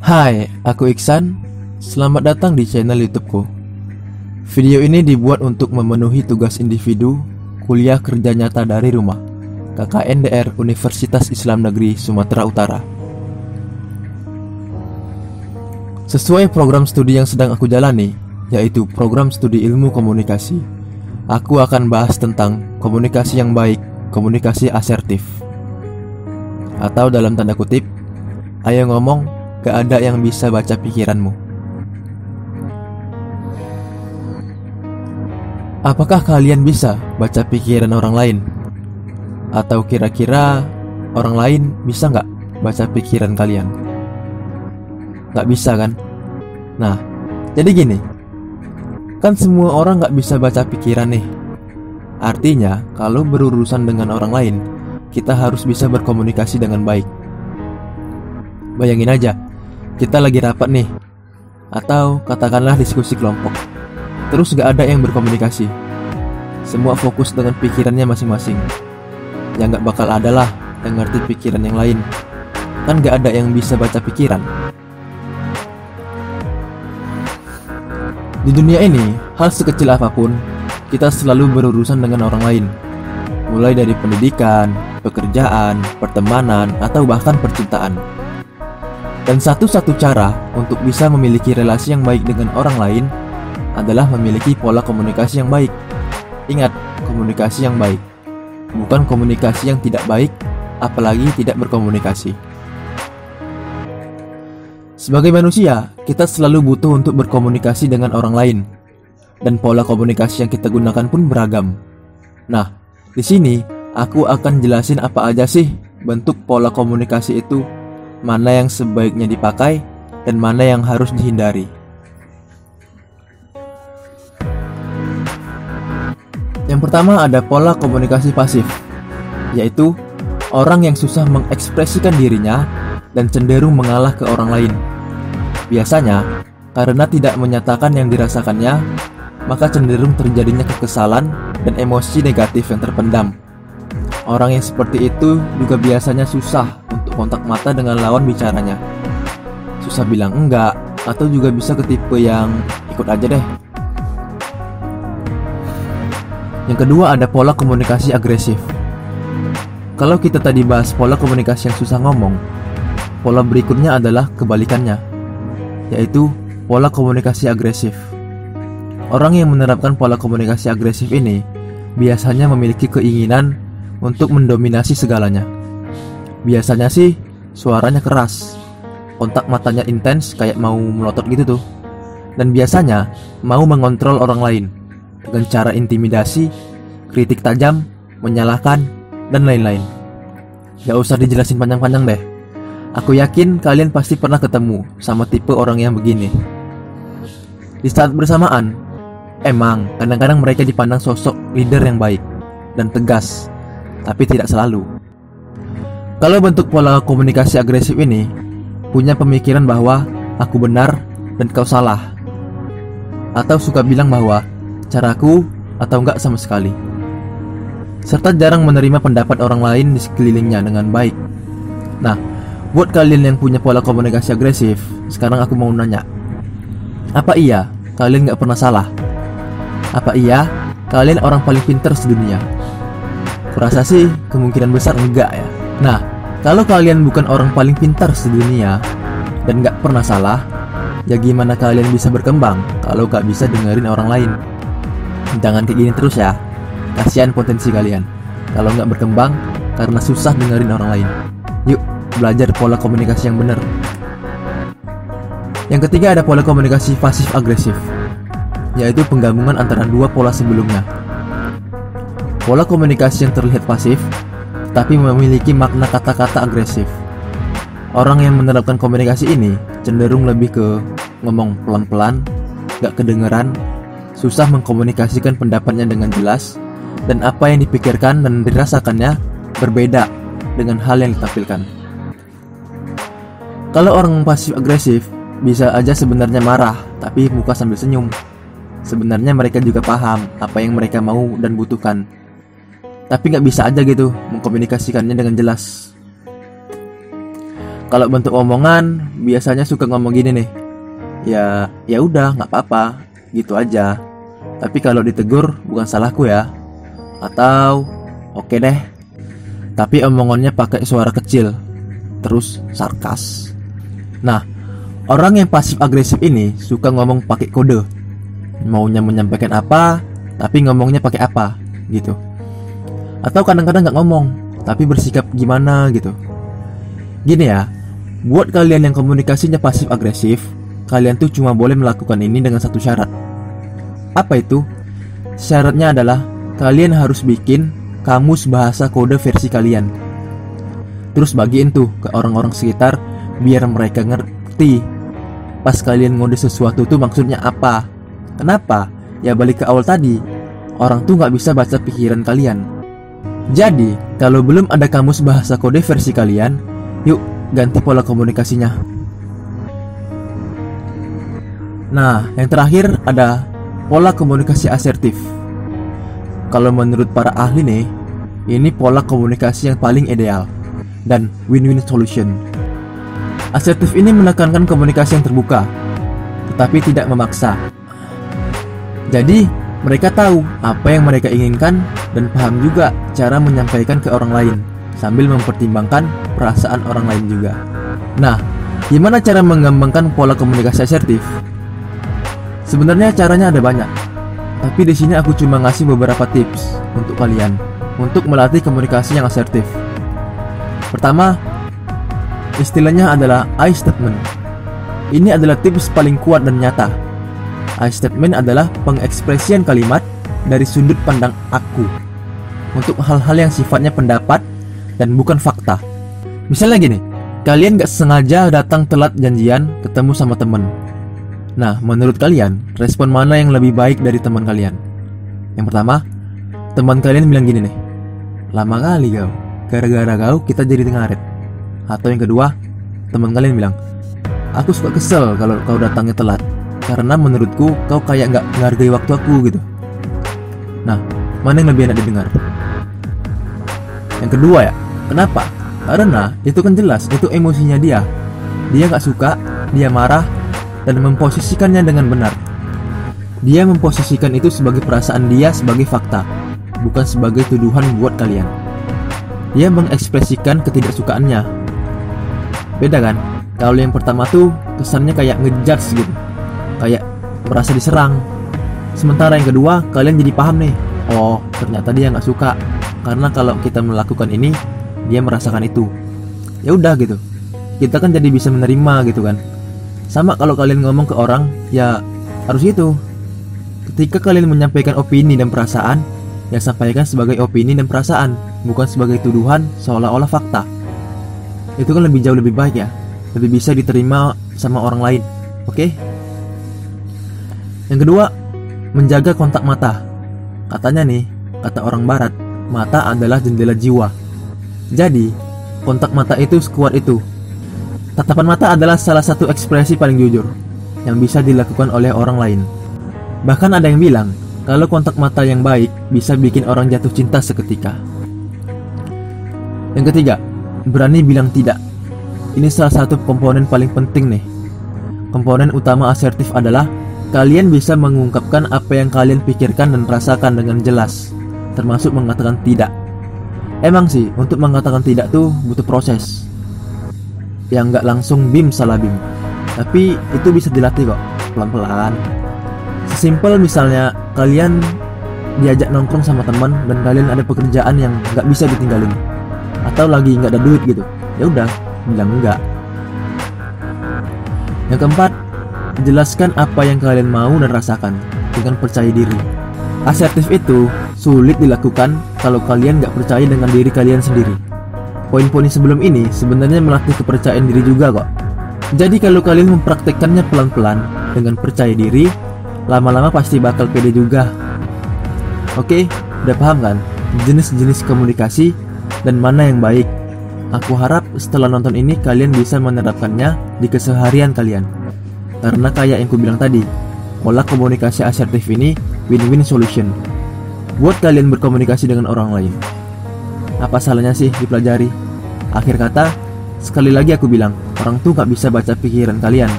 Hai, aku Iksan. Selamat datang di channel YouTubeku. Video ini dibuat untuk memenuhi tugas individu kuliah kerja nyata dari rumah KKNDR Universitas Islam Negeri Sumatera Utara. Sesuai program studi yang sedang aku jalani, yaitu program studi ilmu komunikasi, aku akan bahas tentang komunikasi yang baik, komunikasi asertif. Atau dalam tanda kutip, ayo ngomong, gak ada yang bisa baca pikiranmu. Apakah kalian bisa baca pikiran orang lain? Atau kira-kira orang lain bisa gak baca pikiran kalian? Gak bisa kan? Nah, jadi gini, kan semua orang gak bisa baca pikiran nih. Artinya, kalau berurusan dengan orang lain, kita harus bisa berkomunikasi dengan baik. Bayangin aja, kita lagi rapat nih, atau katakanlah diskusi kelompok. Terus gak ada yang berkomunikasi. Semua fokus dengan pikirannya masing-masing. Ya gak bakal ada lah yang ngerti pikiran yang lain. Kan gak ada yang bisa baca pikiran. Di dunia ini, hal sekecil apapun, kita selalu berurusan dengan orang lain. Mulai dari pendidikan, pekerjaan, pertemanan, atau bahkan percintaan. Dan satu-satu cara untuk bisa memiliki relasi yang baik dengan orang lain adalah memiliki pola komunikasi yang baik. Ingat, komunikasi yang baik, bukan komunikasi yang tidak baik, apalagi tidak berkomunikasi. Sebagai manusia, kita selalu butuh untuk berkomunikasi dengan orang lain, dan pola komunikasi yang kita gunakan pun beragam. Nah, di sini aku akan jelasin apa aja sih bentuk pola komunikasi itu, mana yang sebaiknya dipakai, dan mana yang harus dihindari. Yang pertama ada pola komunikasi pasif, yaitu orang yang susah mengekspresikan dirinya dan cenderung mengalah ke orang lain. Biasanya, karena tidak menyatakan yang dirasakannya, maka cenderung terjadinya kekesalan dan emosi negatif yang terpendam. Orang yang seperti itu juga biasanya susah untuk kontak mata dengan lawan bicaranya. Susah bilang enggak, atau juga bisa ke tipe yang ikut aja deh. Yang kedua ada pola komunikasi agresif. Kalau kita tadi bahas pola komunikasi yang susah ngomong, pola berikutnya adalah kebalikannya, yaitu pola komunikasi agresif. Orang yang menerapkan pola komunikasi agresif ini biasanya memiliki keinginan untuk mendominasi segalanya. Biasanya sih suaranya keras, kontak matanya intens kayak mau melotot gitu tuh. Dan biasanya mau mengontrol orang lain dengan cara intimidasi, kritik tajam, menyalahkan, dan lain-lain. Gak usah dijelasin panjang-panjang deh. Aku yakin kalian pasti pernah ketemu sama tipe orang yang begini. Di saat bersamaan, emang kadang-kadang mereka dipandang sosok leader yang baik dan tegas, tapi tidak selalu. Kalau bentuk pola komunikasi agresif ini punya pemikiran bahwa aku benar dan kau salah, atau suka bilang bahwa caraku atau enggak sama sekali, serta jarang menerima pendapat orang lain di sekelilingnya dengan baik. Nah, buat kalian yang punya pola komunikasi agresif, sekarang aku mau nanya, apa iya kalian gak pernah salah? Apa iya kalian orang paling pintar sedunia? Kurasa sih kemungkinan besar enggak ya. Nah, kalau kalian bukan orang paling pintar sedunia dan gak pernah salah, ya gimana kalian bisa berkembang kalau gak bisa dengerin orang lain? Jangan kayak gini terus ya. Kasihan potensi kalian kalau nggak berkembang karena susah dengerin orang lain. Yuk, belajar pola komunikasi yang benar. Yang ketiga ada pola komunikasi pasif agresif, yaitu penggabungan antara dua pola sebelumnya. Pola komunikasi yang terlihat pasif tapi memiliki makna kata-kata agresif. Orang yang menerapkan komunikasi ini cenderung lebih ke ngomong pelan-pelan, gak kedengeran, susah mengkomunikasikan pendapatnya dengan jelas, dan apa yang dipikirkan dan dirasakannya berbeda dengan hal yang ditampilkan. Kalau orang pasif agresif bisa aja sebenarnya marah, tapi muka sambil senyum. Sebenarnya mereka juga paham apa yang mereka mau dan butuhkan, tapi gak bisa aja gitu mengkomunikasikannya dengan jelas. Kalau bentuk omongan biasanya suka ngomong gini nih. Ya udah, nggak apa-apa, gitu aja. Tapi kalau ditegur bukan salahku ya. Atau oke deh. Tapi omongannya pakai suara kecil, terus sarkas. Nah, orang yang pasif agresif ini suka ngomong pakai kode. Maunya menyampaikan apa, tapi ngomongnya pakai apa, gitu. Atau kadang-kadang nggak ngomong, tapi bersikap gimana gitu. Gini ya, buat kalian yang komunikasinya pasif agresif, kalian tuh cuma boleh melakukan ini dengan satu syarat. Apa itu? Syaratnya adalah kalian harus bikin kamus bahasa kode versi kalian. Terus bagiin tuh ke orang-orang sekitar biar mereka ngerti pas kalian ngode sesuatu tuh maksudnya apa. Kenapa? Ya balik ke awal tadi, orang tuh nggak bisa baca pikiran kalian. Jadi kalau belum ada kamus bahasa kode versi kalian, yuk ganti pola komunikasinya. Nah, yang terakhir ada pola komunikasi asertif. Kalau menurut para ahli nih, ini pola komunikasi yang paling ideal dan win-win solution. Asertif ini menekankan komunikasi yang terbuka, tetapi tidak memaksa. Jadi, mereka tahu apa yang mereka inginkan dan paham juga cara menyampaikan ke orang lain, sambil mempertimbangkan perasaan orang lain juga. Nah, gimana cara mengembangkan pola komunikasi asertif? Sebenarnya caranya ada banyak, tapi di sini aku cuma ngasih beberapa tips untuk kalian untuk melatih komunikasi yang asertif. Pertama, istilahnya adalah I statement. Ini adalah tips paling kuat dan nyata. I statement adalah pengekspresian kalimat dari sudut pandang aku untuk hal-hal yang sifatnya pendapat dan bukan fakta. Misalnya gini, kalian gak sengaja datang telat janjian ketemu sama temen. Nah, menurut kalian, respon mana yang lebih baik dari teman kalian? Yang pertama, teman kalian bilang gini nih, lama kali kau, gara-gara kau kita jadi ngaret. Atau yang kedua, teman kalian bilang, aku suka kesel kalau kau datangnya telat, karena menurutku kau kayak gak menghargai waktu aku gitu. Nah, mana yang lebih enak didengar? Yang kedua ya, kenapa? Karena itu kan jelas, itu emosinya dia. Dia gak suka, dia marah, dan memposisikannya dengan benar. Dia memposisikan itu sebagai perasaan dia sebagai fakta, bukan sebagai tuduhan buat kalian. Dia mengekspresikan ketidaksukaannya. Beda kan? Kalau yang pertama tuh kesannya kayak ngejudge gitu, kayak merasa diserang. Sementara yang kedua, kalian jadi paham nih, oh ternyata dia gak suka, karena kalau kita melakukan ini, dia merasakan itu. Ya udah gitu, kita kan jadi bisa menerima gitu kan. Sama kalau kalian ngomong ke orang, ya harus gitu. Ketika kalian menyampaikan opini dan perasaan, ya sampaikan sebagai opini dan perasaan, bukan sebagai tuduhan seolah-olah fakta. Itu kan jauh lebih baik ya, lebih bisa diterima sama orang lain. Oke? Yang kedua, menjaga kontak mata. Katanya nih, kata orang barat, mata adalah jendela jiwa. Jadi, kontak mata itu sekuat itu. Tatapan mata adalah salah satu ekspresi paling jujur yang bisa dilakukan oleh orang lain. Bahkan ada yang bilang, kalau kontak mata yang baik bisa bikin orang jatuh cinta seketika. Yang ketiga, berani bilang tidak. Ini salah satu komponen paling penting nih. Komponen utama asertif adalah kalian bisa mengungkapkan apa yang kalian pikirkan dan rasakan dengan jelas, termasuk mengatakan tidak. Emang sih, untuk mengatakan tidak tuh butuh proses yang gak langsung bim salah bim, tapi itu bisa dilatih kok, pelan-pelan. Sesimpel misalnya kalian diajak nongkrong sama teman dan kalian ada pekerjaan yang gak bisa ditinggalin, atau lagi gak ada duit gitu, ya udah bilang enggak. Yang keempat, jelaskan apa yang kalian mau dan rasakan dengan percaya diri. Asertif itu sulit dilakukan kalau kalian gak percaya dengan diri kalian sendiri. Poin-poin sebelum ini sebenarnya melatih kepercayaan diri juga kok. Jadi kalau kalian mempraktekkannya pelan-pelan dengan percaya diri, lama-lama pasti bakal pede juga. Oke, udah paham kan jenis-jenis komunikasi dan mana yang baik? Aku harap setelah nonton ini kalian bisa menerapkannya di keseharian kalian. Karena kayak yang ku bilang tadi, pola komunikasi asertif ini win-win solution buat kalian berkomunikasi dengan orang lain. Apa salahnya sih dipelajari? Akhir kata, Sekali lagi aku bilang, orang tuh gak bisa baca pikiran kalian.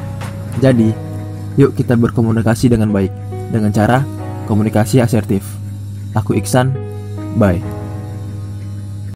Jadi, yuk kita berkomunikasi dengan baik, dengan cara komunikasi asertif. Aku Iksan, bye.